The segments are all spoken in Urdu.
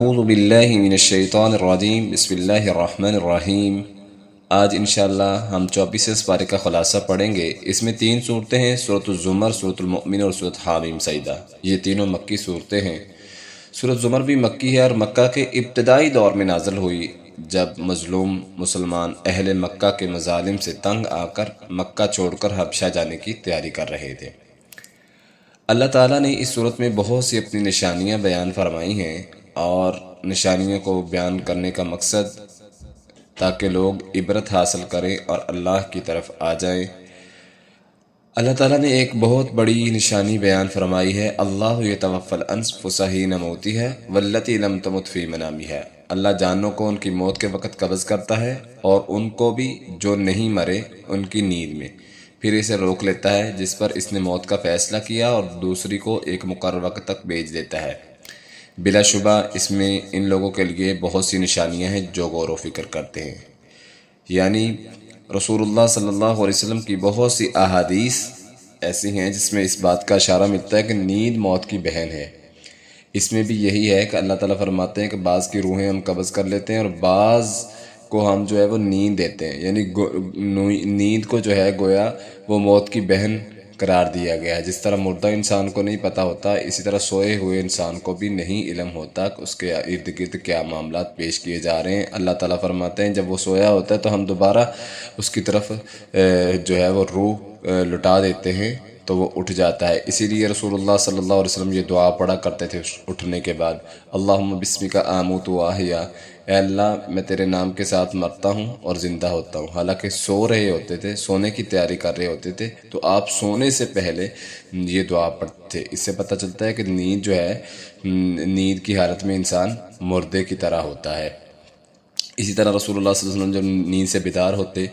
اعوذ باللہ من الشیطان الرجیم بسم اللہ الرحمن الرحیم۔ آج انشاءاللہ ہم 24 پارے کا خلاصہ پڑھیں گے۔ اس میں 3 صورتیں ہیں، سورۃ الزمر، سورۃ المؤمن اور سورۃ حامیم سجدہ۔ یہ تینوں مکی صورتیں ہیں۔ سورۃ زمر بھی مکی ہے اور مکہ کے ابتدائی دور میں نازل ہوئی، جب مظلوم مسلمان اہل مکہ کے مظالم سے تنگ آ کر مکہ چھوڑ کر حبشہ جانے کی تیاری کر رہے تھے۔ اللہ تعالیٰ نے اس صورت میں بہت سی اپنی نشانیاں بیان فرمائی ہیں، اور نشانیوں کو بیان کرنے کا مقصد تاکہ لوگ عبرت حاصل کریں اور اللہ کی طرف آ جائیں۔ اللہ تعالیٰ نے ایک بہت بڑی نشانی بیان فرمائی ہے، اللہ یتوفی الانفس حین موتها واللتی لم تمت فی منامها۔ اللہ جانوں کو ان کی موت کے وقت قبض کرتا ہے، اور ان کو بھی جو نہیں مرے ان کی نیند میں، پھر اسے روک لیتا ہے جس پر اس نے موت کا فیصلہ کیا، اور دوسری کو ایک مقرر وقت تک بھیج دیتا ہے۔ بلا شبہ اس میں ان لوگوں کے لیے بہت سی نشانیاں ہیں جو غور و فکر کرتے ہیں، یعنی رسول اللہ صلی اللہ علیہ وسلم کی بہت سی احادیث ایسی ہیں جس میں اس بات کا اشارہ ملتا ہے کہ نیند موت کی بہن ہے۔ اس میں بھی یہی ہے کہ اللہ تعالیٰ فرماتے ہیں کہ بعض کی روحیں ہم قبض کر لیتے ہیں اور بعض کو ہم جو ہے وہ نیند دیتے ہیں، یعنی نیند کو جو ہے گویا وہ موت کی بہن قرار دیا گیا ہے۔ جس طرح مردہ انسان کو نہیں پتہ ہوتا، اسی طرح سوئے ہوئے انسان کو بھی نہیں علم ہوتا کہ اس کے ارد گرد کیا معاملات پیش کیے جا رہے ہیں۔ اللہ تعالیٰ فرماتے ہیں جب وہ سویا ہوتا ہے تو ہم دوبارہ اس کی طرف جو ہے وہ روح لٹا دیتے ہیں تو وہ اٹھ جاتا ہے۔ اسی لیے رسول اللہ صلی اللہ علیہ وسلم یہ دعا پڑھا کرتے تھے اٹھنے کے بعد، اللہم بسمک آموت و احیا، اے اللہ میں تیرے نام کے ساتھ مرتا ہوں اور زندہ ہوتا ہوں۔ حالانکہ سو رہے ہوتے تھے، سونے کی تیاری کر رہے ہوتے تھے، تو آپ سونے سے پہلے یہ دعا پڑھتے تھے۔ اس سے پتہ چلتا ہے کہ نیند جو ہے، نیند کی حالت میں انسان مردے کی طرح ہوتا ہے۔ اسی طرح رسول اللہ صلی اللہ علیہ وسلم جب نیند سے بیدار ہوتے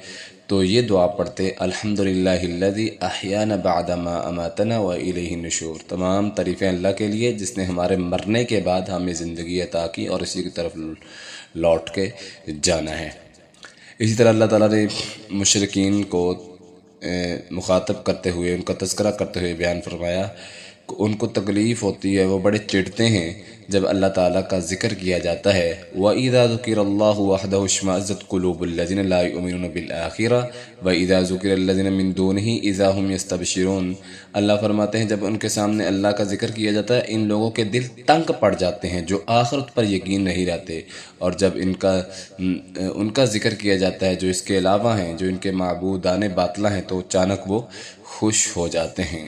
تو یہ دعا پڑھتے، الحمدللہ الذی احیانا بعد ما اماتنا والیہ النشور۔ تمام تعریفیں اللہ کے لیے جس نے ہمارے مرنے کے بعد ہمیں زندگی عطا کی اور اسی کی طرف لوٹ کے جانا ہے۔ اسی طرح اللہ تعالیٰ نے مشرکین کو مخاطب کرتے ہوئے، ان کا تذکرہ کرتے ہوئے بیان فرمایا کہ ان کو تکلیف ہوتی ہے، وہ بڑے چڑھتے ہیں جب اللہ تعالیٰ کا ذکر کیا جاتا ہے۔ وَإِذَا ذُكِرَ اللَّهُ وَحْدَهُ اشْمَأَزَّتْ قُلُوبُ الَّذِينَ لَا يُؤْمِنُونَ بِالْآخِرَةِ وَإِذَا ذُكِرَ الَّذِينَ مِن دُونِهِ إِذَا هُمْ يَسْتَبْشِرُونَ۔ اللہ فرماتے ہیں جب ان کے سامنے اللہ کا ذکر کیا جاتا ہے، ان لوگوں کے دل تنگ پڑ جاتے ہیں جو آخرت پر یقین نہیں رہتے، اور جب ان کا ذکر کیا جاتا ہے جو اس کے علاوہ ہیں، جو ان کے معبودان باطلہ ہیں، تو اچانک وہ خوش ہو جاتے ہیں۔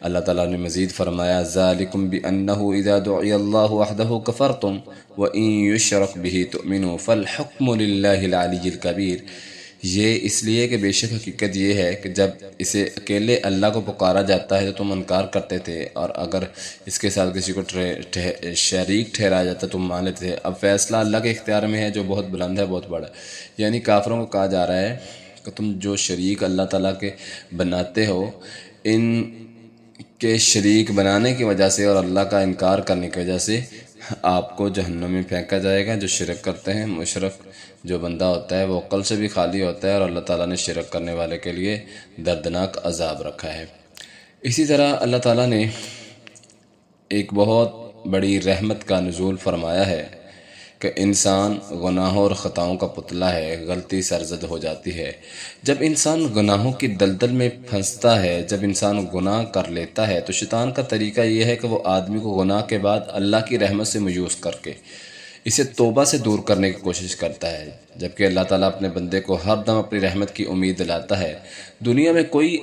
اللہ تعالیٰ نے مزید فرمایا، ذَلِكُمْ بِأَنَّهُ إِذَا دُعِيَ اللَّهُ وَحْدَهُ كَفَرْتُمْ وَإِن يُشْرَكْ بِهِ تُؤْمِنُوا فَالْحُكْمُ لِلَّهِ الْعَلِيِّ الْكَبِيرِ۔ یہ اس لیے کہ بے شک حقیقت یہ ہے کہ جب اسے اکیلے اللہ کو پکارا جاتا ہے تو تم انکار کرتے تھے، اور اگر اس کے ساتھ کسی کو شریک ٹھہرایا جاتا تو مان لیتے تھے۔ اب فیصلہ اللہ کے اختیار میں ہے جو بہت بلند ہے، بہت بڑا ہے۔ یعنی کافروں کو کہا جا رہا ہے کہ تم جو شریک اللہ تعالیٰ کے بناتے ہو، ان کے شریک بنانے کی وجہ سے اور اللہ کا انکار کرنے کی وجہ سے آپ کو جہنم میں پھینکا جائے گا۔ جو شرک کرتے ہیں، مشرک جو بندہ ہوتا ہے وہ عقل سے بھی خالی ہوتا ہے، اور اللہ تعالیٰ نے شرک کرنے والے کے لیے دردناک عذاب رکھا ہے۔ اسی طرح اللہ تعالیٰ نے ایک بہت بڑی رحمت کا نزول فرمایا ہے کہ انسان گناہوں اور خطاؤں کا پتلا ہے، غلطی سرزد ہو جاتی ہے۔ جب انسان گناہوں کی دلدل میں پھنستا ہے، جب انسان گناہ کر لیتا ہے، تو شیطان کا طریقہ یہ ہے کہ وہ آدمی کو گناہ کے بعد اللہ کی رحمت سے مایوس کر کے اسے توبہ سے دور کرنے کی کوشش کرتا ہے، جبکہ اللہ تعالیٰ اپنے بندے کو ہر دم اپنی رحمت کی امید دلاتا ہے۔ دنیا میں کوئی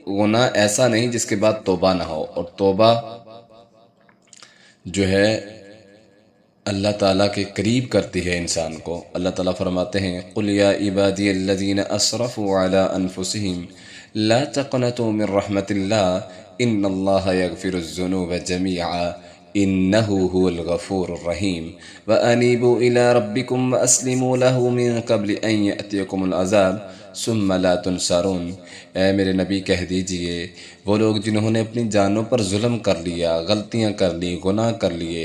گناہ ایسا نہیں جس کے بعد توبہ نہ ہو، اور توبہ جو ہے اللہ تعالیٰ کے قریب کرتی ہے انسان کو۔ اللہ تعالیٰ فرماتے ہیں، قُلْ يَا عِبَادِيَ الَّذِينَ أَسْرَفُوا عَلَىٰ أَنفُسِهِمْ لَا تَقْنَطُوا مِن رَحْمَةِ اللَّهِ إِنَّ اللَّهَ يَغْفِرُ الذُّنُوبَ جَمِيعًا إِنَّهُ هُوَ الْغَفُورُ الرَّحِيمُ وَأَنِيبُوا إِلَىٰ رَبِّكُمْ وَأَسْلِمُوا لَهُ مِن قَبْلِ أَن يَأْتِيَكُمُ الْعَذَابُ ثُمَّ لَا تُنصَرُونَ۔ اے میرے نبی کہہ دیجئے، وہ لوگ جنہوں نے اپنی جانوں پر ظلم کر لیا، غلطیاں کر لی، گناہ کر لیے،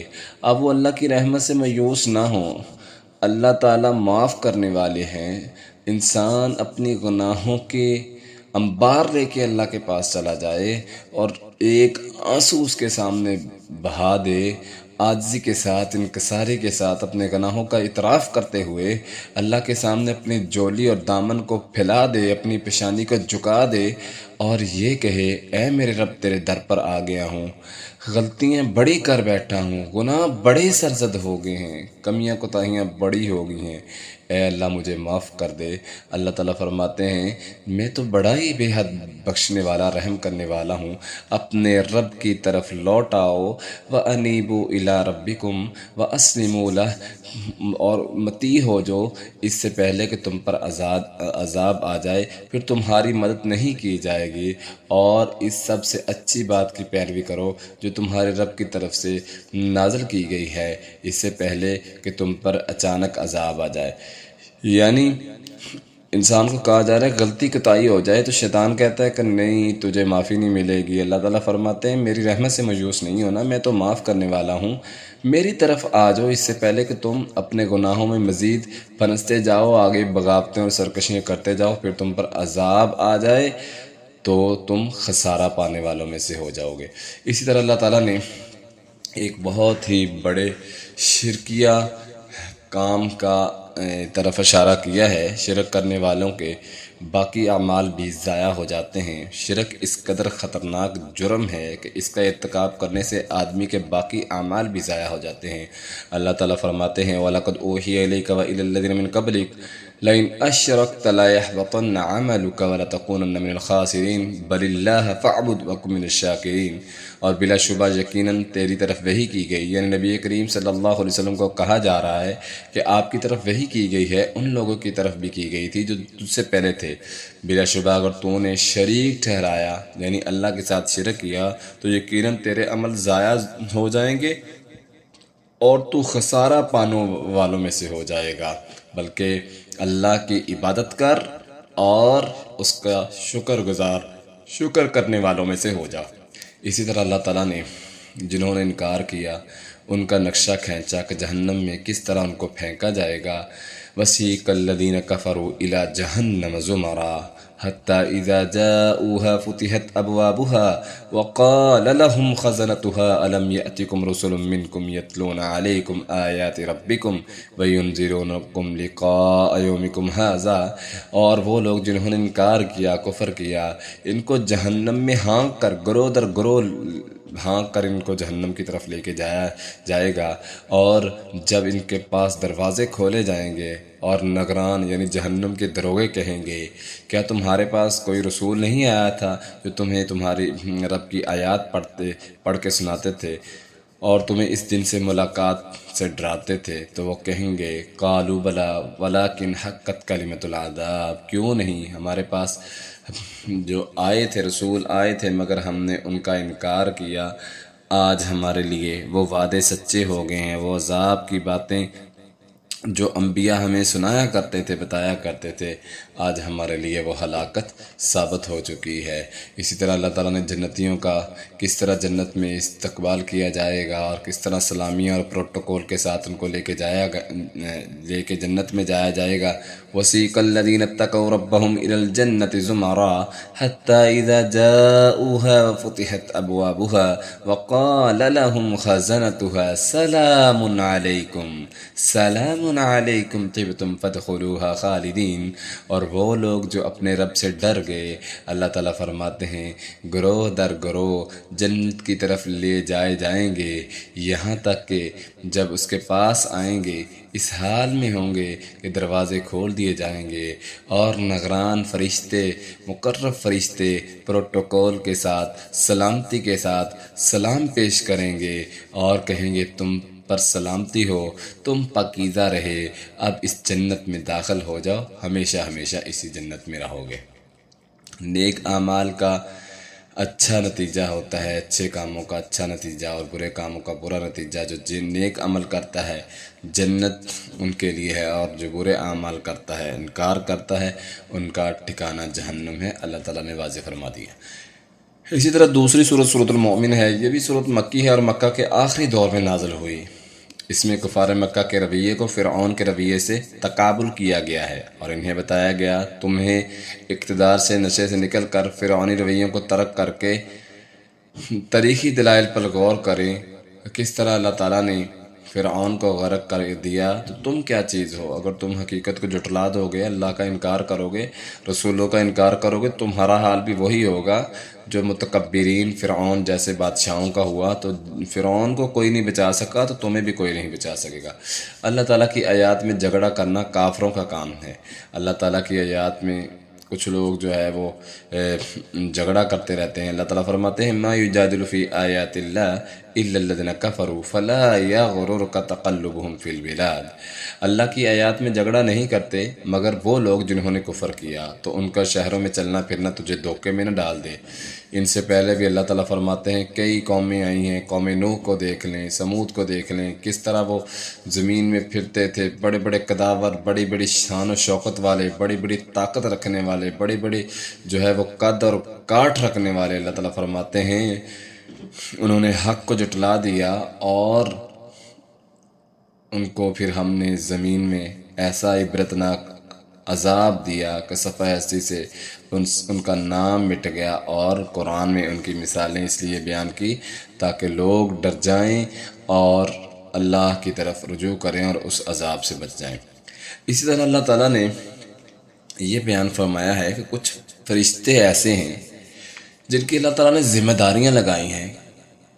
اب وہ اللہ کی رحمت سے مایوس نہ ہوں۔ اللہ تعالیٰ معاف کرنے والے ہیں۔ انسان اپنی گناہوں کے انبار لے کے اللہ کے پاس چلا جائے اور ایک آنسو اس کے سامنے بہا دے عاجزی کے ساتھ، انکساری کے ساتھ اپنے گناہوں کا اعتراف کرتے ہوئے اللہ کے سامنے اپنی جولی اور دامن کو پھیلا دے، اپنی پیشانی کو جھکا دے اور یہ کہے اے میرے رب تیرے در پر آ گیا ہوں، غلطیاں بڑی کر بیٹھا ہوں، گناہ بڑے سرزد ہو گئے ہیں، کمیاں کوتاہیاں بڑی ہو گئی ہیں، اے اللہ مجھے معاف کر دے۔ اللہ تعالیٰ فرماتے ہیں میں تو بڑا ہی بے حد بخشنے والا، رحم کرنے والا ہوں، اپنے رب کی طرف لوٹ آؤ، وَأَنِيبُوا إِلَىٰ رَبِّكُمْ وَأَسْلِمُوا لَهُ، اور مطیع ہو جو اس سے پہلے کہ تم پر عذاب آ جائے، پھر تمہاری مدد نہیں کی جائے گی، اور اس سب سے اچھی بات کی پیروی کرو جو تمہارے رب کی طرف سے نازل کی گئی ہے، اس سے پہلے کہ تم پر اچانک عذاب آ جائے۔ یعنی انسان کو کہا جا رہا ہے غلطی کوتاہی ہو جائے تو شیطان کہتا ہے کہ نہیں تجھے معافی نہیں ملے گی۔ اللہ تعالیٰ فرماتے ہیں میری رحمت سے مایوس نہیں ہونا، میں تو معاف کرنے والا ہوں، میری طرف آ جاؤ اس سے پہلے کہ تم اپنے گناہوں میں مزید پھنستے جاؤ، آگے بغاوتیں اور سرکشیاں کرتے جاؤ، پھر تم پر عذاب آ جائے تو تم خسارہ پانے والوں میں سے ہو جاؤ گے۔ اسی طرح اللہ تعالیٰ نے ایک بہت ہی بڑے شرکیہ کام کا طرف اشارہ کیا ہے۔ شرک کرنے والوں کے باقی اعمال بھی ضائع ہو جاتے ہیں۔ شرک اس قدر خطرناک جرم ہے کہ اس کا ارتکاب کرنے سے آدمی کے باقی اعمال بھی ضائع ہو جاتے ہیں۔ اللہ تعالیٰ فرماتے ہیں وَلَقَدْ أُوحِيَ إِلَيْكَ وَإِلَى الَّذِينَ مِن قَبْلِكَ لَئِنْ أَشْرَكْتَ لَيَحْبَطَنَّ عَمَلُكَ وَلَتَكُونَنَّ مِنَ الْخَاسِرِينَ بَلِ اللَّهَ فَاعْبُدْ وَكُن مِنَ الشَّاكِرِينَ۔ اور بلا شبہ یقیناً تیری طرف وحی کی گئی، یعنی نبی کریم صلی اللہ علیہ وسلم کو کہا جا رہا ہے کہ آپ کی طرف وحی کی گئی ہے، ان لوگوں کی طرف بھی کی گئی تھی جو تجھ سے پہلے تھے۔ بلا شبہ اگر تو نے شریک ٹھہرایا یعنی اللہ کے ساتھ شرک کیا تو یقیناً تیرے عمل ضائع ہو جائیں گے اور تو خسارہ پانے والوں میں سے ہو جائے گا، بلکہ اللہ کی عبادت کر اور اس کا شکر کرنے والوں میں سے ہو جا۔ اسی طرح اللہ تعالیٰ نے جنہوں نے انکار کیا ان کا نقشہ کھینچا کہ جہنم میں کس طرح ان کو پھینکا جائے گا۔ وَسِيقَ الَّذِينَ كَفَرُوا إِلَىٰ جَهَنَّمَ زُمَرًا حَتَّىٰ إِذَا جَاءُوهَا فُتِحَتْ أَبْوَابُهَا وَقَالَ لَهُمْ خَزَنَتُهَا أَلَمْ يَأْتِكُمْ رُسُلٌ مِّنكُمْ يَتْلُونَ عَلَيْكُمْ آيَاتِ رَبِّكُمْ وَيُنذِرُونَكُمْ لِقَاءَ يَوْمِكُمْ هَٰذَا، اور وہ لوگ جنہوں نے انکار کیا، کفر کیا، ان کو جہنم میں ہانک کر گروہ در گروہ ہانک کر ان کو جہنم کی طرف لے کے جائے گا، اور جب ان کے پاس دروازے کھولے جائیں گے اور نگران یعنی جہنم کے دروغے کہیں گے کیا تمہارے پاس کوئی رسول نہیں آیا تھا جو تمہیں تمہاری رب کی آیات پڑھ کے سناتے تھے اور تمہیں اس دن سے ملاقات سے ڈراتے تھے؟ تو وہ کہیں گے قالوا بلا ولکن حقت کلمۃ العذاب، کیوں نہیں، ہمارے پاس جو آئے تھے رسول آئے تھے مگر ہم نے ان کا انکار کیا، آج ہمارے لیے وہ وعدے سچے ہو گئے ہیں، وہ عذاب کی باتیں جو انبیاء ہمیں سنایا کرتے تھے، بتایا کرتے تھے، آج ہمارے لیے وہ ہلاکت ثابت ہو چکی ہے۔ اسی طرح اللہ تعالیٰ نے جنتیوں کا کس طرح جنت میں استقبال کیا جائے گا اور کس طرح سلامیاں اور پروٹوکول کے ساتھ ان کو لے کے جنت میں جایا جائے گا۔ وَسِيقَ الَّذِينَ اتَّقَوْا رَبَّهُمْ إِلَى الْجَنَّةِ زُمَرًا حَتَّىٰ إِذَا جَاءُوهَا وَفُتِحَتْ أَبْوَابُهَا وَقَالَ لَهُمْ خَزَنَتُهَا سَلَامٌ عَلَيْكُمْ طِبْتُمْ فَادْخُلُوهَا خَالِدِينَ۔ اور وہ لوگ جو اپنے رب سے ڈر گئے، اللہ تعالیٰ فرماتے ہیں گروہ در گروہ جنت کی طرف لے جائیں گے، یہاں تک کہ جب اس کے پاس آئیں گے اس حال میں ہوں گے کہ دروازے کھول دیے جائیں گے اور نگران فرشتے، مقرب فرشتے پروٹوکول کے ساتھ، سلامتی کے ساتھ سلام پیش کریں گے اور کہیں گے تم پر سلامتی ہو، تم پاکیزہ رہے، اب اس جنت میں داخل ہو جاؤ، ہمیشہ ہمیشہ اسی جنت میں رہو گے۔ نیک اعمال کا اچھا نتیجہ ہوتا ہے، اچھے کاموں کا اچھا نتیجہ اور برے کاموں کا برا نتیجہ۔ جو نیک عمل کرتا ہے جنت ان کے لیے ہے، اور جو برے اعمال کرتا ہے، انکار کرتا ہے، ان کا ٹھکانہ جہنم ہے، اللہ تعالیٰ نے واضح فرما دیا۔ اسی طرح دوسری سورۃ المؤمن ہے، یہ بھی سورۃ مکی ہے اور مکہ کے آخری دور میں نازل ہوئی۔ اس میں کفار مکہ کے رویے کو فرعون کے رویے سے تقابل کیا گیا ہے اور انہیں بتایا گیا تمہیں اقتدار سے نشے سے نکل کر فرعونی رویوں کو ترک کر کے تاریخی دلائل پر غور کریں کس طرح اللہ تعالیٰ نے فرعون کو غرق کر دیا، تو تم کیا چیز ہو؟ اگر تم حقیقت کو جھٹلا دو گے، اللہ کا انکار کرو گے، رسولوں کا انکار کرو گے، تمہارا حال بھی وہی ہوگا جو متکبرین فرعون جیسے بادشاہوں کا ہوا۔ تو فرعون کو کوئی نہیں بچا سکا تو تمہیں بھی کوئی نہیں بچا سکے گا۔ اللہ تعالیٰ کی آیات میں جھگڑا کرنا کافروں کا کام ہے۔ اللہ تعالیٰ کی آیات میں کچھ لوگ جو ہے وہ جھگڑا کرتے رہتے ہیں۔ اللہ تعالیٰ فرماتے ہیں ما یجادل فی آیات اللہ الا الذین کفروا فلا یغررک تقلبهم فی البلاد۔ اللہ کی آیات میں جھگڑا نہیں کرتے مگر وہ لوگ جنہوں نے کفر کیا، تو ان کا شہروں میں چلنا پھرنا تجھے دھوکے میں نہ ڈال دے۔ ان سے پہلے بھی اللہ تعالیٰ فرماتے ہیں کئی قومیں آئی ہیں، قوم نوح کو دیکھ لیں، سمود کو دیکھ لیں، کس طرح وہ زمین میں پھرتے تھے، بڑے بڑے قداور، بڑی بڑی شان و شوکت والے، بڑی بڑی طاقت رکھنے والے، بڑی بڑی جو ہے وہ قد اور کاٹ رکھنے والے۔ اللہ تعالیٰ فرماتے ہیں انہوں نے حق کو جھٹلا دیا اور ان کو پھر ہم نے زمین میں ایسا عبرتناک عذاب دیا کہ صفحہ ہستی سے ان کا نام مٹ گیا۔ اور قرآن میں ان کی مثالیں اس لیے بیان کی تاکہ لوگ ڈر جائیں اور اللہ کی طرف رجوع کریں اور اس عذاب سے بچ جائیں۔ اسی طرح اللہ تعالیٰ نے یہ بیان فرمایا ہے کہ کچھ فرشتے ایسے ہیں جن کی اللہ تعالیٰ نے ذمہ داریاں لگائی ہیں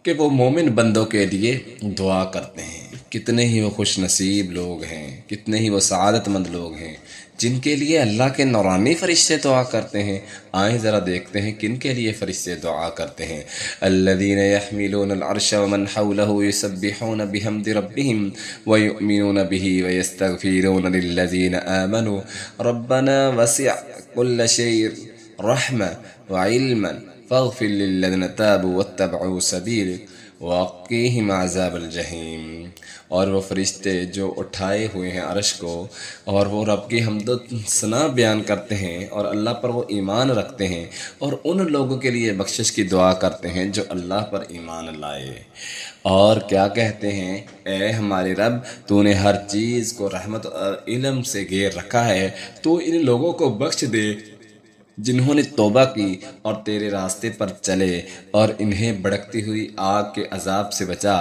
کہ وہ مومن بندوں کے لیے دعا کرتے ہیں۔ کتنے ہی وہ خوش نصیب لوگ ہیں، کتنے ہی وہ سعادت مند لوگ ہیں جن کے لیے اللہ کے نورانی فرشتے دعا کرتے ہیں۔ آئیں ذرا دیکھتے ہیں کن کے لیے فرشتے دعا کرتے ہیں۔ الذین یحملون العرش ومن حولہ یسبحون بحمد ربہم ویؤمنون بہ ویستغفرون للذین آمنوا ربنا وسع کل شیء رحمہ وعلما فاغفر للذین تابوا واتبعوا سبیلک وقیہم عذاب الجحیم۔ اور وہ فرشتے جو اٹھائے ہوئے ہیں عرش کو اور وہ رب کی حمد و ثنا بیان کرتے ہیں اور اللہ پر وہ ایمان رکھتے ہیں اور ان لوگوں کے لیے بخشش کی دعا کرتے ہیں جو اللہ پر ایمان لائے، اور کیا کہتے ہیں اے ہمارے رب تو نے ہر چیز کو رحمت اور علم سے گھیر رکھا ہے، تو ان لوگوں کو بخش دے جنہوں نے توبہ کی اور تیرے راستے پر چلے اور انہیں بھڑکتی ہوئی آگ کے عذاب سے بچا۔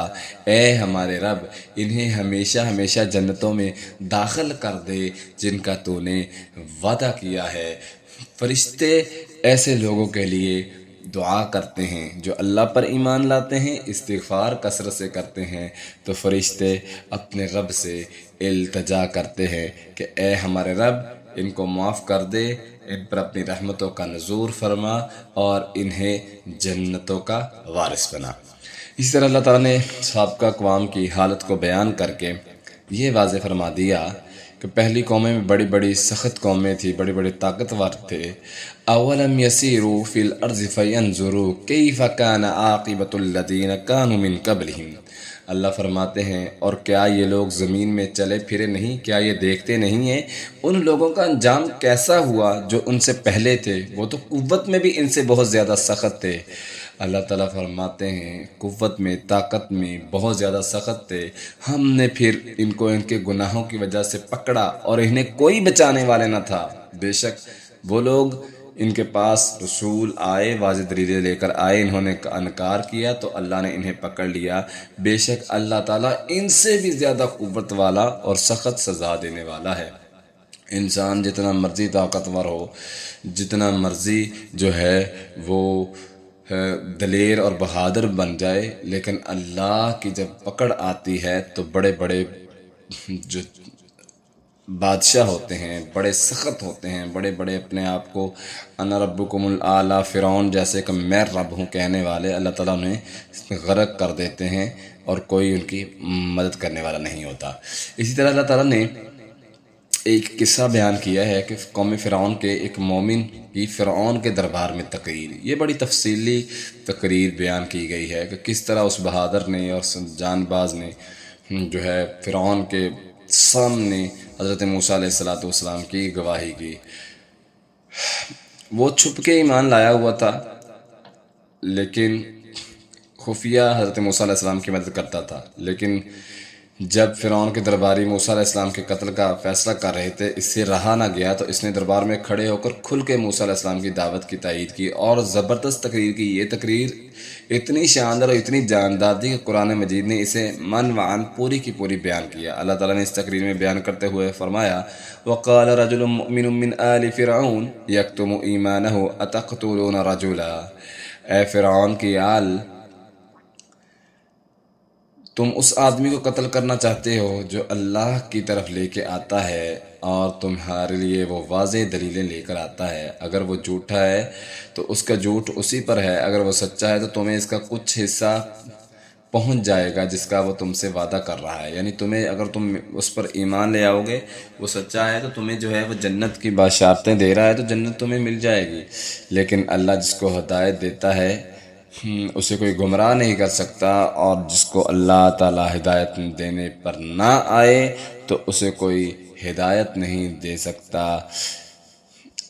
اے ہمارے رب انہیں ہمیشہ ہمیشہ جنتوں میں داخل کر دے جن کا تو نے وعدہ کیا ہے۔ فرشتے ایسے لوگوں کے لیے دعا کرتے ہیں جو اللہ پر ایمان لاتے ہیں، استغفار کثرت سے کرتے ہیں، تو فرشتے اپنے رب سے التجا کرتے ہیں کہ اے ہمارے رب ان کو معاف کر دے، ان پر اپنی رحمتوں کا نزول فرما اور انہیں جنتوں کا وارث بنا۔ اسی طرح اللہ تعالیٰ نے سابقہ اقوام کی حالت کو بیان کر کے یہ واضح فرما دیا کہ پہلی قومیں میں بڑی بڑی سخت قومیں تھیں، بڑی بڑی طاقتور تھے۔ اولم یسیروا فی الارض فینظروا کیف کان عاقبۃ الذین کانوا من قبلہم۔ اللہ فرماتے ہیں اور کیا یہ لوگ زمین میں چلے پھرے نہیں، کیا یہ دیکھتے نہیں ہیں ان لوگوں کا انجام کیسا ہوا جو ان سے پہلے تھے؟ وہ تو قوت میں بھی ان سے بہت زیادہ سخت تھے۔ اللہ تعالیٰ فرماتے ہیں قوت میں، طاقت میں بہت زیادہ سخت تھے، ہم نے پھر ان کو ان کے گناہوں کی وجہ سے پکڑا اور انہیں کوئی بچانے والے نہ تھا۔ بے شک وہ لوگ ان کے پاس رسول آئے، واضح دلیلیں لے کر آئے، انہوں نے انکار کیا تو اللہ نے انہیں پکڑ لیا۔ بے شک اللہ تعالیٰ ان سے بھی زیادہ قوت والا اور سخت سزا دینے والا ہے۔ انسان جتنا مرضی طاقتور ہو، جتنا مرضی جو ہے وہ دلیر اور بہادر بن جائے، لیکن اللہ کی جب پکڑ آتی ہے تو بڑے بڑے جو بادشاہ ہوتے ہیں بڑے سخت ہوتے ہیں، بڑے بڑے اپنے آپ کو انا ربکم الاعلیٰ فرعون جیسے کہ میں رب ہوں کہنے والے، اللہ تعالیٰ انہیں غرق کر دیتے ہیں اور کوئی ان کی مدد کرنے والا نہیں ہوتا۔ اسی طرح اللہ تعالیٰ نے ایک قصہ بیان کیا ہے کہ قوم فرعون کے ایک مومن کی فرعون کے دربار میں تقریر، یہ بڑی تفصیلی تقریر بیان کی گئی ہے کہ کس طرح اس بہادر نے اور جان باز نے جو ہے فرعون کے سامنے حضرت موسیٰ علیہ السلام کی گواہی کی۔ وہ چھپ کے ایمان لایا ہوا تھا لیکن خفیہ حضرت موسیٰ علیہ السلام کی مدد کرتا تھا، لیکن جب فرعون کے درباری موسیٰ علیہ السلام کے قتل کا فیصلہ کر رہے تھے، اس سے رہا نہ گیا تو اس نے دربار میں کھڑے ہو کر کھل کے موسیٰ علیہ السلام کی دعوت کی تائید کی اور زبردست تقریر کی۔ یہ تقریر اتنی شاندار اور اتنی جاندار تھی کہ قرآن مجید نے اسے من وعن پوری کی پوری بیان کیا۔ اللہ تعالیٰ نے اس تقریر میں بیان کرتے ہوئے فرمایا، وَقَالَ رَجُلٌ مُؤْمِنٌ مِّنْ آلِ فِرْعَوْنَ يَكْتُمُ إِيمَانَهُ أَتَقْتُلُونَ رَجُلًا، اے فرعون کی آل، تم اس آدمی کو قتل کرنا چاہتے ہو جو اللہ کی طرف لے کے آتا ہے اور تمہارے لیے وہ واضح دلیلیں لے کر آتا ہے۔ اگر وہ جھوٹا ہے تو اس کا جھوٹ اسی پر ہے، اگر وہ سچا ہے تو تمہیں اس کا کچھ حصہ پہنچ جائے گا جس کا وہ تم سے وعدہ کر رہا ہے۔ یعنی تمہیں، اگر تم اس پر ایمان لے آؤ گے، وہ سچا ہے، تو تمہیں جو ہے وہ جنت کی بشارتیں دے رہا ہے، تو جنت تمہیں مل جائے گی۔ لیکن اللہ جس کو ہدایت دیتا ہے اسے کوئی گمراہ نہیں کر سکتا، اور جس کو اللہ تعالیٰ ہدایت دینے پر نہ آئے تو اسے کوئی ہدایت نہیں دے سکتا۔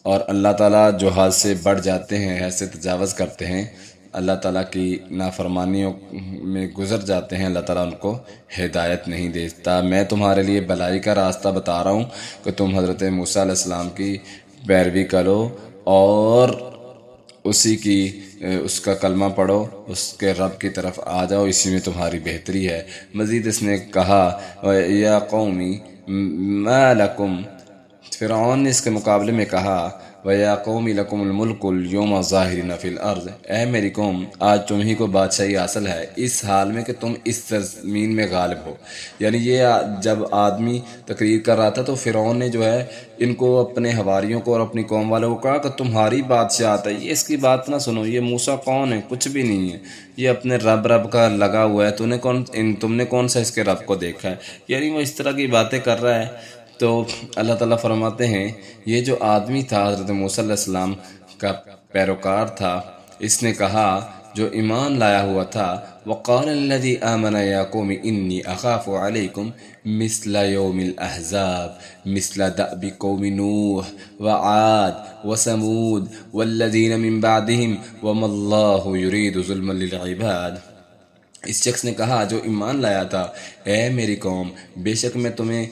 اور اللہ تعالیٰ جو حد سے بڑھ جاتے ہیں، حد سے تجاوز کرتے ہیں، اللہ تعالیٰ کی نافرمانیوں میں گزر جاتے ہیں، اللہ تعالیٰ ان کو ہدایت نہیں دیتا۔ میں تمہارے لیے بھلائی کا راستہ بتا رہا ہوں کہ تم حضرت موسیٰ علیہ السلام کی پیروی کرو اور اس کا کلمہ پڑھو، اس کے رب کی طرف آ جاؤ، اسی میں تمہاری بہتری ہے۔ مزید اس نے کہا، یا قومی ما لکم، فرعون نے اس کے مقابلے میں کہا، وَيَا قَوْمِ لَكُمُ الْمُلْكُ الْيَوْمَ ظَاهِرِينَ فِي الْأَرْضِ، اے میری قوم، آج تم ہی کو بادشاہی حاصل ہے اس حال میں کہ تم اس زمین میں غالب ہو۔ یعنی یہ جب آدمی تقریر کر رہا تھا تو فرعون نے جو ہے ان کو، اپنے حواریوں کو اور اپنی قوم والوں کو کہا کہ تمہاری بادشاہت ہے، یہ اس کی بات نہ سنو، یہ موسیٰ کون ہے؟ کچھ بھی نہیں ہے، یہ اپنے رب کا لگا ہوا ہے، تم نے کون سا اس کے رب کو دیکھا ہے؟ یعنی وہ اس طرح کی باتیں کر رہا ہے۔ تو اللہ تعالیٰ فرماتے ہیں، یہ جو آدمی تھا حضرت موسیٰ علیہ السلام کا پیروکار تھا، اس نے کہا، جو ایمان لایا ہوا تھا، وَقَالَ الَّذِي آمَنَ يَا قَوْمِ إِنِّي أَخَافُ عَلَيْكُمْ مِثْلَ يَوْمِ الْأَحْزَابِ مِثْلَ دَأْبِ قَوْمِ نُوحٍ وَعَادٍ وَثَمُودَ وَالَّذِينَ مِن بَعْدِهِمْ وَمَا اللَّهُ يُرِيدُ ظُلْمًا لِلْعِبَادِ۔ اس شخص نے کہا جو ایمان لایا تھا، اے میری قوم، بے شک میں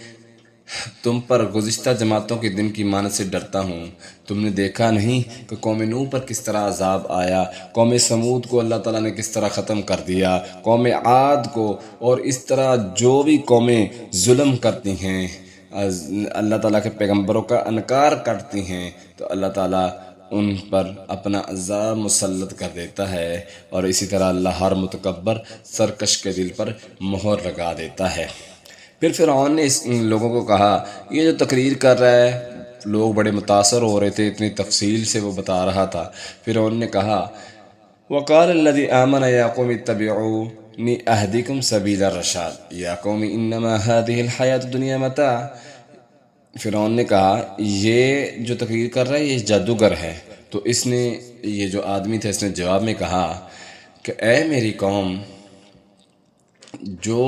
تم پر گزشتہ جماعتوں کے دن کی مانند سے ڈرتا ہوں۔ تم نے دیکھا نہیں کہ قوم نوح پر کس طرح عذاب آیا، قوم سمود کو اللہ تعالیٰ نے کس طرح ختم کر دیا، قوم عاد کو، اور اس طرح جو بھی قومیں ظلم کرتی ہیں، اللہ تعالیٰ کے پیغمبروں کا انکار کرتی ہیں، تو اللہ تعالیٰ ان پر اپنا عذاب مسلط کر دیتا ہے، اور اسی طرح اللہ ہر متکبر سرکش کے دل پر مہر لگا دیتا ہے۔ پھر فرعون نے ان لوگوں کو کہا، یہ جو تقریر کر رہا ہے، لوگ بڑے متاثر ہو رہے تھے، اتنی تفصیل سے وہ بتا رہا تھا۔ فرعون نے کہا، وَقَالَ الَّذِي آمَنَ يَا قَوْمِ اتَّبِعُونِي أَهْدِكُمْ سَبِيلَ الرَّشَادِ يَا قَوْمِ إِنَّمَا هَٰذِهِ الْحَيَاةُ الدُّنْيَا مَتَاعٌ۔ فرعون نے کہا، یہ جو تقریر کر رہا ہے یہ جادوگر ہے۔ تو اس نے، یہ جو آدمی تھا، اس نے جواب میں کہا کہ اے میری قوم، جو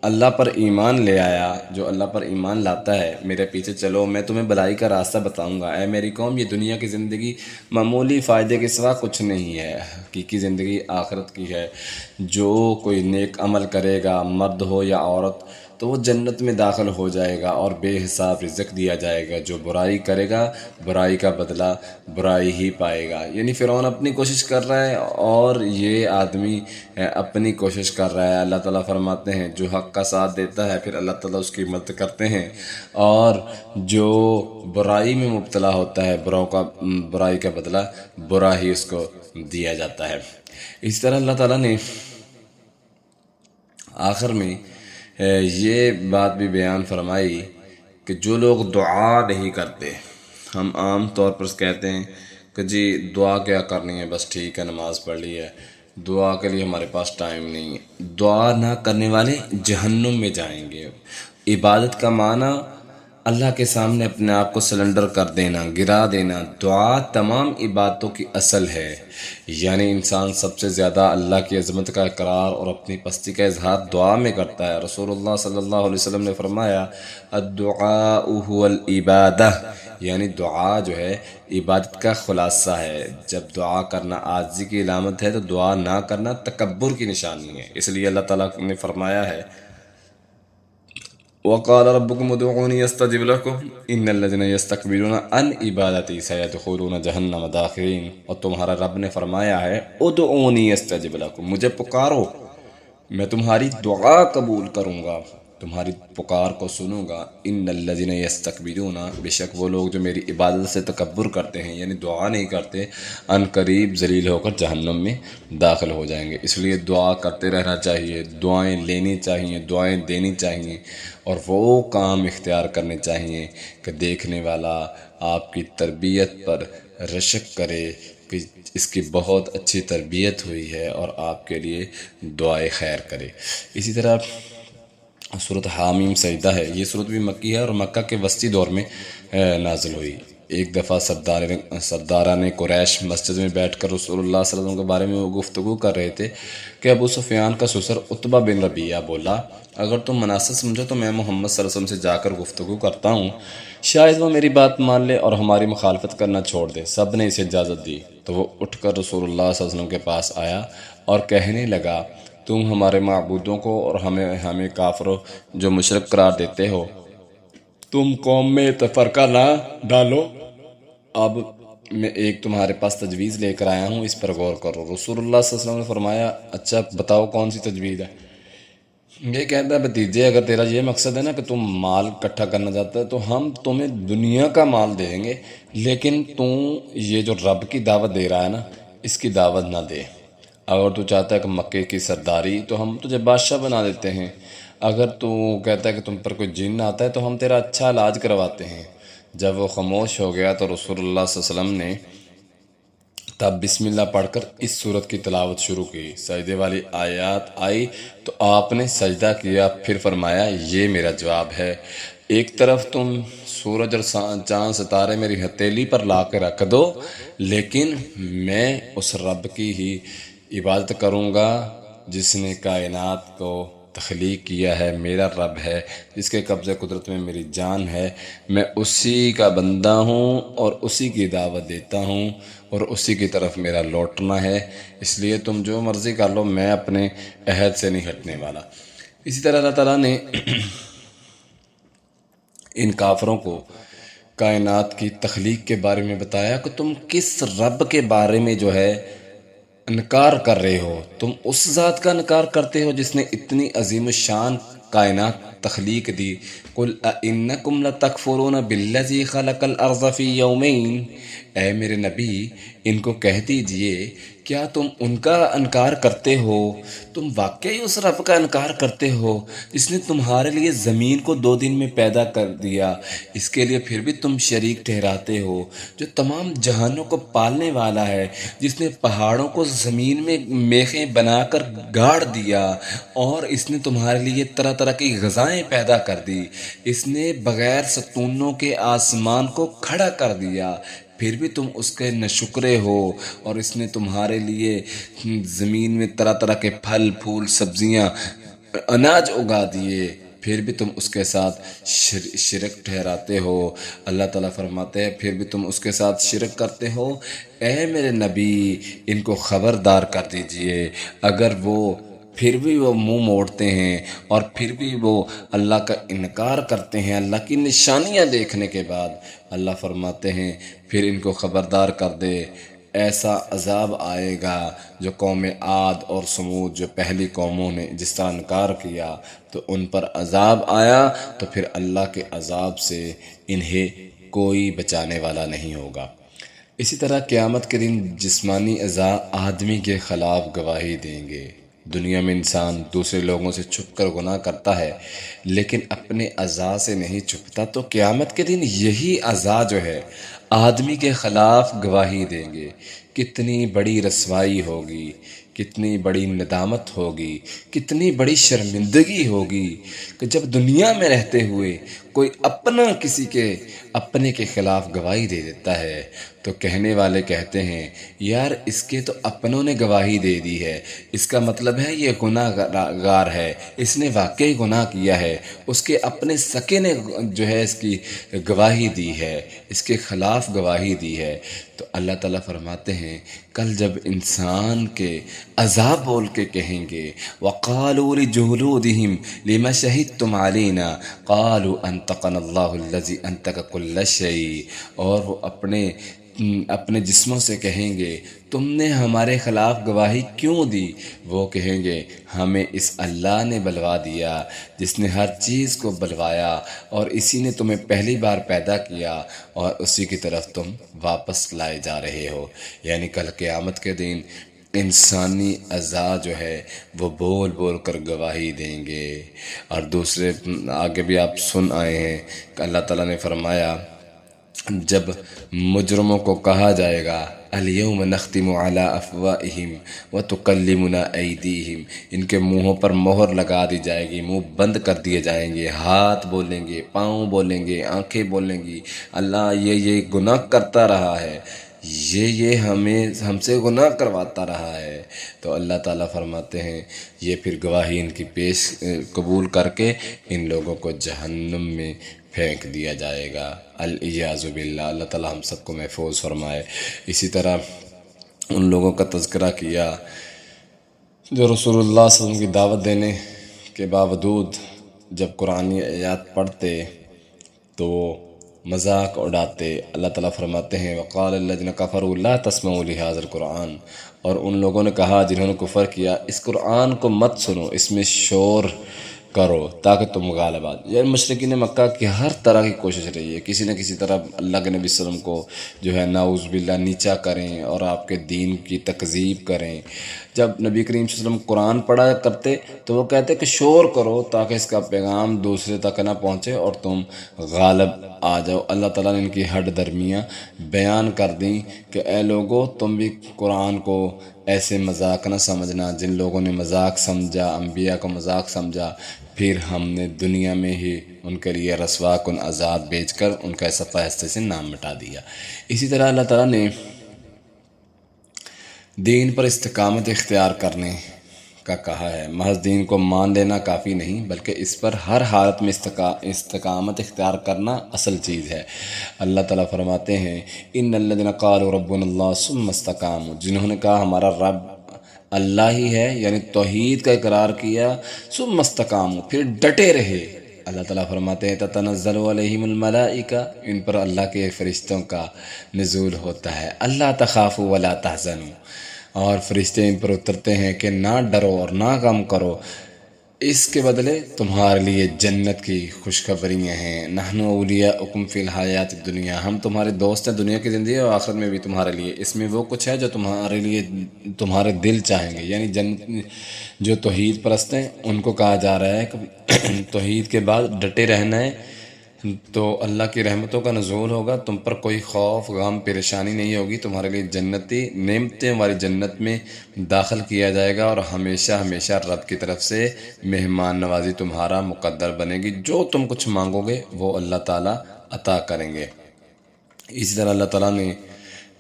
اللہ پر ایمان لے آیا، جو اللہ پر ایمان لاتا ہے، میرے پیچھے چلو، میں تمہیں بھلائی کا راستہ بتاؤں گا۔ اے میری قوم، یہ دنیا کی زندگی معمولی فائدے کے سوا کچھ نہیں ہے، حقیقی زندگی آخرت کی ہے۔ جو کوئی نیک عمل کرے گا، مرد ہو یا عورت، تو وہ جنت میں داخل ہو جائے گا اور بے حساب رزق دیا جائے گا۔ جو برائی کرے گا، برائی کا بدلہ برائی ہی پائے گا۔ یعنی فرعون اپنی کوشش کر رہا ہے اور یہ آدمی اپنی کوشش کر رہا ہے۔ اللہ تعالیٰ فرماتے ہیں، جو حق کا ساتھ دیتا ہے پھر اللہ تعالیٰ اس کی مدد کرتے ہیں، اور جو برائی میں مبتلا ہوتا ہے، برائی کا بدلہ برا ہی اس کو دیا جاتا ہے۔ اس طرح اللہ تعالیٰ نے آخر میں یہ بات بھی بیان فرمائی کہ جو لوگ دعا نہیں کرتے، ہم عام طور پر کہتے ہیں کہ جی دعا کیا کرنی ہے، بس ٹھیک ہے، نماز پڑھ لی ہے، دعا کے لیے ہمارے پاس ٹائم نہیں ہے۔ دعا نہ کرنے والے جہنم میں جائیں گے۔ عبادت کا معنی اللہ کے سامنے اپنے آپ کو سلنڈر کر دینا، گرا دینا۔ دعا تمام عبادتوں کی اصل ہے، یعنی انسان سب سے زیادہ اللہ کی عظمت کا اقرار اور اپنی پستی کا اظہار دعا میں کرتا ہے۔ رسول اللہ صلی اللہ علیہ وسلم نے فرمایا، الدعاء هو العبادہ، یعنی دعا جو ہے عبادت کا خلاصہ ہے۔ جب دعا کرنا عاجزی کی علامت ہے تو دعا نہ کرنا تکبر کی نشانی ہے۔ اس لیے اللہ تعالیٰ نے فرمایا ہے، وقال ربكم ادعوني استجب لكم ان الذين يستكبرون عن عبادتي سيدخلون جہنم داخرین، اور تمہارا رب نے فرمایا ہے ادعونی استجب لکم، مجھے پکارو میں تمہاری دعا قبول کروں گا، تمہاری پکار کو سنوں گا۔ ان الذین یستکبرون، بے شک وہ لوگ جو میری عبادت سے تکبر کرتے ہیں یعنی دعا نہیں کرتے، ان قریب ذلیل ہو کر جہنم میں داخل ہو جائیں گے۔ اس لیے دعا کرتے رہنا چاہیے، دعائیں لینی چاہیے، دعائیں دینی چاہیے، اور وہ کام اختیار کرنے چاہیے کہ دیکھنے والا آپ کی تربیت پر رشک کرے کہ اس کی بہت اچھی تربیت ہوئی ہے اور آپ کے لیے دعائے خیر کرے۔ اسی طرح صورت حامیم سجدہ ہے، یہ صورت بھی مکی ہے اور مکہ کے وسطی دور میں نازل ہوئی۔ ایک دفعہ سرداران قریش مسجد میں بیٹھ کر رسول اللہ صلی اللہ علیہ وسلم کے بارے میں وہ گفتگو کر رہے تھے کہ ابو سفیان کا سسر عتبہ بن ربیعہ بولا اگر تم مناسب سمجھو تو میں محمد صلی اللہ علیہ وسلم سے جا کر گفتگو کرتا ہوں، شاید وہ میری بات مان لے اور ہماری مخالفت کرنا چھوڑ دے۔ سب نے اسے اجازت دی تو وہ اٹھ کر رسول اللہ صلی اللہ علیہ وسلم کے پاس آیا اور کہنے لگا تم ہمارے معبودوں کو اور ہمیں کافروں جو مشرک قرار دیتے ہو، تم قوم میں تفرقہ نہ ڈالو۔ اب میں ایک تمہارے پاس تجویز لے کر آیا ہوں، اس پر غور کرو۔ رسول اللہ صلی اللہ علیہ وسلم نے فرمایا اچھا بتاؤ کون سی تجویز ہے؟ یہ کہتا ہے بھتیجے اگر تیرا یہ مقصد ہے نا کہ تم مال اکٹھا کرنا چاہتا ہے تو ہم تمہیں دنیا کا مال دیں گے، لیکن تم یہ جو رب کی دعوت دے رہا ہے نا اس کی دعوت نہ دے۔ اگر تو چاہتا ہے کہ مکے کی سرداری تو ہم تجھے بادشاہ بنا دیتے ہیں، اگر تو کہتا ہے کہ تم پر کوئی جن آتا ہے تو ہم تیرا اچھا علاج کرواتے ہیں۔ جب وہ خاموش ہو گیا تو رسول اللہ صلی اللہ علیہ وسلم نے تب بسم اللہ پڑھ کر اس صورت کی تلاوت شروع کی۔ سجدے والی آیات آئی تو آپ نے سجدہ کیا، پھر فرمایا یہ میرا جواب ہے، ایک طرف تم سورج اور چاند ستارے میری ہتھیلی پر لا کے رکھ دو، لیکن میں اس رب کی ہی عبادت کروں گا جس نے کائنات کو تخلیق کیا ہے، میرا رب ہے جس کے قبضہ قدرت میں میری جان ہے، میں اسی کا بندہ ہوں اور اسی کی دعوت دیتا ہوں اور اسی کی طرف میرا لوٹنا ہے، اس لیے تم جو مرضی کر لو میں اپنے عہد سے نہیں ہٹنے والا۔ اسی طرح اللہ تعالیٰ نے ان کافروں کو کائنات کی تخلیق کے بارے میں بتایا کہ تم کس رب کے بارے میں جو ہے انکار کر رہے ہو، تم اس ذات کا انکار کرتے ہو جس نے اتنی عظیم الشان کائنات تخلیق دی۔ قل اَإِنَّكُمْ لَتَكْفُرُونَ بِالَّذِي خَلَقَ الْأَرْضَ فِي يَوْمَيْنِ، اے میرے نبی ان کو کہہ دیجئے کیا تم ان کا انکار کرتے ہو، تم واقعی اس رب کا انکار کرتے ہو جس نے تمہارے لیے زمین کو 2 دن میں پیدا کر دیا، اس کے لیے پھر بھی تم شریک ٹھہراتے ہو، جو تمام جہانوں کو پالنے والا ہے، جس نے پہاڑوں کو زمین میں میخیں بنا کر گاڑ دیا اور اس نے تمہارے لیے طرح طرح کی غذائیں پیدا کر دی، اس نے بغیر ستونوں کے آسمان کو کھڑا کر دیا، پھر بھی تم اس کے ناشکرے ہو، اور اس نے تمہارے لیے زمین میں طرح طرح کے پھل پھول سبزیاں اناج اگا دیے، پھر بھی تم اس کے ساتھ شرک ٹھہراتے ہو۔ اللہ تعالیٰ فرماتے ہیں پھر بھی تم اس کے ساتھ شرک کرتے ہو، اے میرے نبی ان کو خبردار کر دیجئے اگر وہ پھر بھی وہ منہ موڑتے ہیں اور پھر بھی وہ اللہ کا انکار کرتے ہیں اللہ کی نشانیاں دیکھنے کے بعد، اللہ فرماتے ہیں پھر ان کو خبردار کر دے ایسا عذاب آئے گا جو قوم عاد اور سمود جو پہلی قوموں نے جس طرح انکار کیا تو ان پر عذاب آیا، تو پھر اللہ کے عذاب سے انہیں کوئی بچانے والا نہیں ہوگا۔ اسی طرح قیامت کے دن جسمانی اعضاء آدمی کے خلاف گواہی دیں گے۔ دنیا میں انسان دوسرے لوگوں سے چھپ کر گناہ کرتا ہے لیکن اپنے اعضاء سے نہیں چھپتا، تو قیامت کے دن یہی اعضاء جو ہے آدمی کے خلاف گواہی دیں گے۔ کتنی بڑی رسوائی ہوگی، کتنی بڑی ندامت ہوگی، کتنی بڑی شرمندگی ہوگی کہ جب دنیا میں رہتے ہوئے کوئی اپنے کے خلاف گواہی دے دیتا ہے تو کہنے والے کہتے ہیں یار اس کے تو اپنوں نے گواہی دے دی ہے، اس کا مطلب ہے یہ گناہ گار ہے، اس نے واقعی گناہ کیا ہے، اس کے اپنے سکے نے جو ہے اس کی گواہی دی ہے، اس کے خلاف گواہی دی ہے۔ تو اللہ تعالیٰ فرماتے ہیں کل جب انسان کے عذاب بول کے کہیں گے وَقَالُوا لِجُلُودِهِمْ لِمَ شَهِدتُّمْ عَلَيْنَا قَالُوا أَنطَقَنَا اللَّهُ الَّذِي أَنطَقَ كُلَّ شَيْءٍ، اور وہ اپنے جسموں سے کہیں گے تم نے ہمارے خلاف گواہی کیوں دی؟ وہ کہیں گے ہمیں اس اللہ نے بلوا دیا جس نے ہر چیز کو بلوایا، اور اسی نے تمہیں پہلی بار پیدا کیا اور اسی کی طرف تم واپس لائے جا رہے ہو۔ یعنی کل قیامت کے دن انسانی اعضاء جو ہے وہ بول بول کر گواہی دیں گے۔ اور دوسرے آگے بھی آپ سن آئے ہیں کہ اللہ تعالیٰ نے فرمایا جب مجرموں کو کہا جائے گا الیوم نختم علی افواہہم وتکلمنا ایدیہم، ان کے منہوں پر مہر لگا دی جائے گی، منہ بند کر دیے جائیں گے، ہاتھ بولیں گے، پاؤں بولیں گے، آنکھیں بولیں گی اللہ یہ گناہ کرتا رہا ہے، یہ ہم سے گناہ کرواتا رہا ہے۔ تو اللہ تعالیٰ فرماتے ہیں یہ پھر گواہی ان کی قبول کر کے ان لوگوں کو جہنم میں پھینک دیا جائے گا، الیاذ باللہ۔ اللہ تعالیٰ ہم سب کو محفوظ فرمائے۔ اسی طرح ان لوگوں کا تذکرہ کیا جو رسول اللہ صلی اللہ علیہ وسلم کی دعوت دینے کے باوجود جب قرآنی آیات پڑھتے تو وہ مذاق اڑاتے۔ اللہ تعالیٰ فرماتے ہیں وقال الذین کفروا لا تسمعوا لہذا القرآن، اور ان لوگوں نے کہا جنہوں نے کفر کیا اس قرآن کو مت سنو، اس میں شور کرو تاکہ تم غالب آ۔ یعنی مشرکین مکہ کی ہر طرح کی کوشش رہی ہے کسی نہ کسی طرح اللہ کے نبی صلی اللہ علیہ وسلم کو جو ہے نعوذ باللہ نیچا کریں اور آپ کے دین کی تکذیب کریں۔ جب نبی کریم صلی اللہ علیہ وسلم قرآن پڑھا کرتے تو وہ کہتے کہ شور کرو تاکہ اس کا پیغام دوسرے تک نہ پہنچے اور تم غالب آ جاؤ۔ اللہ تعالیٰ نے ان کی ہڈ درمیاں بیان کر دیں کہ اے لوگو تم بھی قرآن کو ایسے مذاق نہ سمجھنا، جن لوگوں نے مذاق سمجھا، انبیاء کو مذاق سمجھا، پھر ہم نے دنیا میں ہی ان کے لیے رسوا کن عذاب بیچ کر ان کا صفحہ ہستے سے نام مٹا دیا۔ اسی طرح اللہ تعالیٰ نے دین پر استقامت اختیار کرنے کا کہا ہے۔ محض دین کو مان لینا کافی نہیں بلکہ اس پر ہر حالت میں استقامت اختیار کرنا اصل چیز ہے۔ اللہ تعالیٰ فرماتے ہیں ان الذین قالوا ربنا اللہ ثم استقاموا، جنہوں نے کہا ہمارا رب اللہ ہی ہے یعنی توحید کا اقرار کیا، ثم استقاموا پھر ڈٹے رہے۔ اللہ تعالیٰ فرماتے ہیں تتنزل علیہم الملائکہ، ان پر اللہ کے فرشتوں کا نزول ہوتا ہے، اللہ تخافوا ولا تحزنوا، اور فرشتے ان پر اترتے ہیں کہ نہ ڈرو اور نہ غم کرو، اس کے بدلے تمہارے لیے جنت کی خوشخبریاں ہیں۔ نحن اولیاؤکم فی الحیات الدنیا، ہم تمہارے دوست ہیں دنیا کی زندگی اور آخرت میں بھی تمہارے لیے، اس میں وہ کچھ ہے جو تمہارے لیے تمہارے دل چاہیں گے۔ یعنی جو توحید پرست ہیں ان کو کہا جا رہا ہے کہ توحید کے بعد ڈٹے رہنا ہے تو اللہ کی رحمتوں کا نزول ہوگا، تم پر کوئی خوف غم پریشانی نہیں ہوگی، تمہارے لیے جنتی نعمتیں والی جنت میں داخل کیا جائے گا، اور ہمیشہ ہمیشہ رب کی طرف سے مہمان نوازی تمہارا مقدر بنے گی، جو تم کچھ مانگو گے وہ اللہ تعالیٰ عطا کریں گے۔ اسی طرح اللہ تعالیٰ نے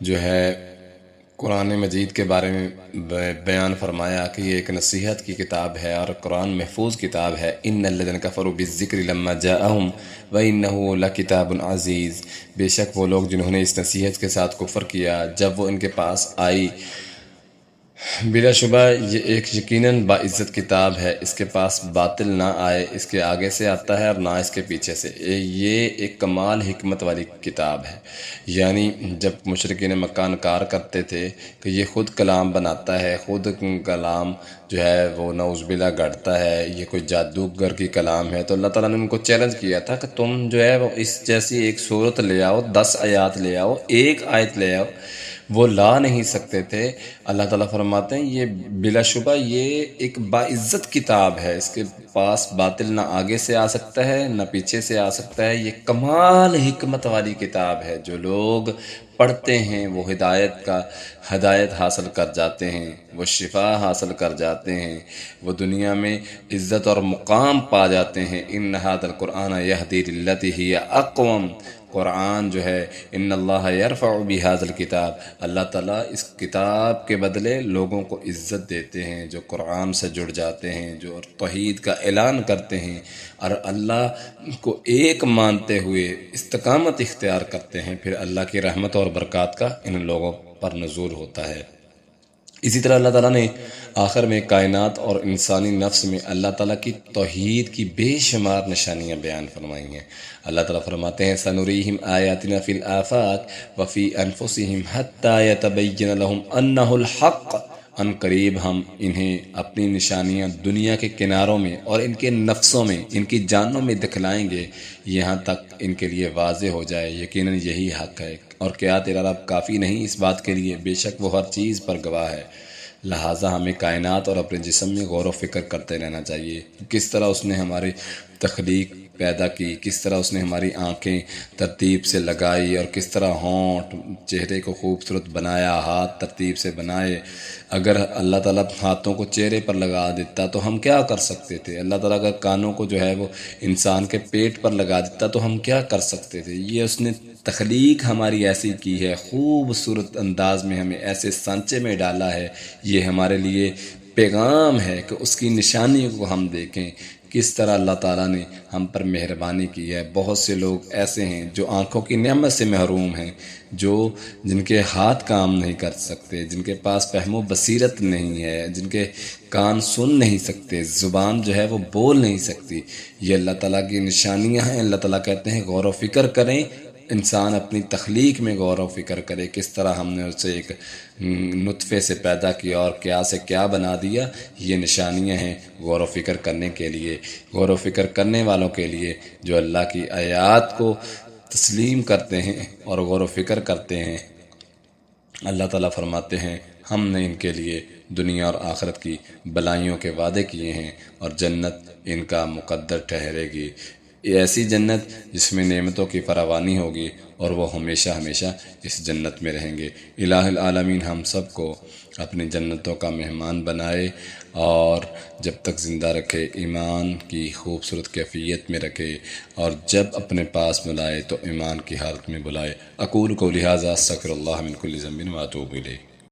جو ہے قرآن مجید کے بارے میں بیان فرمایا کہ یہ ایک نصیحت کی کتاب ہے اور قرآن محفوظ کتاب ہے۔ ان الذین کفروا بالذکر لما جاءہم وانہ لکتاب عزیز، بے شک وہ لوگ جنہوں نے اس نصیحت کے ساتھ کفر کیا جب وہ ان کے پاس آئی، بلا شبہ یہ ایک یقیناً باعزت کتاب ہے، اس کے پاس باطل نہ آئے، اس کے آگے سے آتا ہے اور نہ اس کے پیچھے سے، یہ ایک کمال حکمت والی کتاب ہے۔ یعنی جب مشرکین مکہ انکار کرتے تھے کہ یہ خود کلام بناتا ہے، خود کلام جو ہے وہ نعوذ باللہ گڑھتا ہے، یہ کوئی جادوگر کی کلام ہے، تو اللہ تعالیٰ نے ان کو چیلنج کیا تھا کہ تم جو ہے وہ اس جیسی ایک صورت لے آؤ، 10 آیات لے آؤ، ایک آیت لے آؤ، وہ لا نہیں سکتے تھے۔ اللہ تعالیٰ فرماتے ہیں یہ بلا شبہ یہ ایک باعزت کتاب ہے، اس کے پاس باطل نہ آگے سے آ سکتا ہے نہ پیچھے سے آ سکتا ہے، یہ کمال حکمت والی کتاب ہے، جو لوگ پڑھتے ہیں وہ ہدایت حاصل کر جاتے ہیں، وہ شفا حاصل کر جاتے ہیں، وہ دنیا میں عزت اور مقام پا جاتے ہیں۔ ان ھذا القرآن یہدی للتی ہی اقوم، قرآن جو ہے ان اللہ یرفع بہذا الکتاب، اللہ تعالیٰ اس کتاب کے بدلے لوگوں کو عزت دیتے ہیں جو قرآن سے جڑ جاتے ہیں، جو توحید کا اعلان کرتے ہیں اور اللہ کو ایک مانتے ہوئے استقامت اختیار کرتے ہیں، پھر اللہ کی رحمت اور اور برکات کا ان لوگوں پر نزول ہوتا ہے۔ اسی طرح اللہ تعالیٰ نے آخر میں کائنات اور انسانی نفس میں اللہ تعالیٰ کی توحید کی بے شمار نشانیاں بیان فرمائی ہیں۔ اللہ تعالیٰ فرماتے ہیں سنریہم آیاتنا فی الآفاق وفی انفسہم حتی یتبین لہم انہ الحق، ان قریب ہم انہیں اپنی نشانیاں دنیا کے کناروں میں اور ان کے نفسوں میں، ان کی جانوں میں دکھلائیں گے، یہاں تک ان کے لیے واضح ہو جائے یقیناً یہی حق ہے، اور کیا تیرا رب کافی نہیں اس بات کے لیے، بے شک وہ ہر چیز پر گواہ ہے۔ لہٰذا ہمیں کائنات اور اپنے جسم میں غور و فکر کرتے رہنا چاہیے، کس طرح اس نے ہماری تخلیق پیدا کی، کس طرح اس نے ہماری آنکھیں ترتیب سے لگائی، اور کس طرح ہونٹ چہرے کو خوبصورت بنایا، ہاتھ ترتیب سے بنائے۔ اگر اللہ تعالیٰ ہاتھوں کو چہرے پر لگا دیتا تو ہم کیا کر سکتے تھے؟ اللہ تعالیٰ اگر کانوں کو جو ہے وہ انسان کے پیٹ پر لگا دیتا تو ہم کیا کر سکتے تھے؟ یہ اس نے تخلیق ہماری ایسی کی ہے، خوبصورت انداز میں ہمیں ایسے سانچے میں ڈالا ہے۔ یہ ہمارے لیے پیغام ہے کہ اس کی نشانیوں کو ہم دیکھیں، کس طرح اللہ تعالیٰ نے ہم پر مہربانی کی ہے۔ بہت سے لوگ ایسے ہیں جو آنکھوں کی نعمت سے محروم ہیں، جن کے ہاتھ کام نہیں کر سکتے، جن کے پاس فہم و بصیرت نہیں ہے، جن کے کان سن نہیں سکتے، زبان جو ہے وہ بول نہیں سکتی۔ یہ اللہ تعالیٰ کی نشانیاں ہیں۔ اللہ تعالیٰ کہتے ہیں غور و فکر کریں، انسان اپنی تخلیق میں غور و فکر کرے، کس طرح ہم نے اسے ایک نطفے سے پیدا کیا اور کیا سے کیا بنا دیا۔ یہ نشانیاں ہیں غور و فکر کرنے کے لیے، غور و فکر کرنے والوں کے لیے جو اللہ کی آیات کو تسلیم کرتے ہیں اور غور و فکر کرتے ہیں۔ اللہ تعالیٰ فرماتے ہیں ہم نے ان کے لیے دنیا اور آخرت کی بلائیوں کے وعدے کیے ہیں، اور جنت ان کا مقدر ٹھہرے گی۔ یہ ایسی جنت جس میں نعمتوں کی فراوانی ہوگی، اور وہ ہمیشہ ہمیشہ اس جنت میں رہیں گے۔ الہ العالمین ہم سب کو اپنی جنتوں کا مہمان بنائے، اور جب تک زندہ رکھے ایمان کی خوبصورت کیفیت میں رکھے، اور جب اپنے پاس بلائے تو ایمان کی حالت میں بلائے۔ اقول قولی ھذا استغفر اللہ من کل ذنب واتوب الیہ۔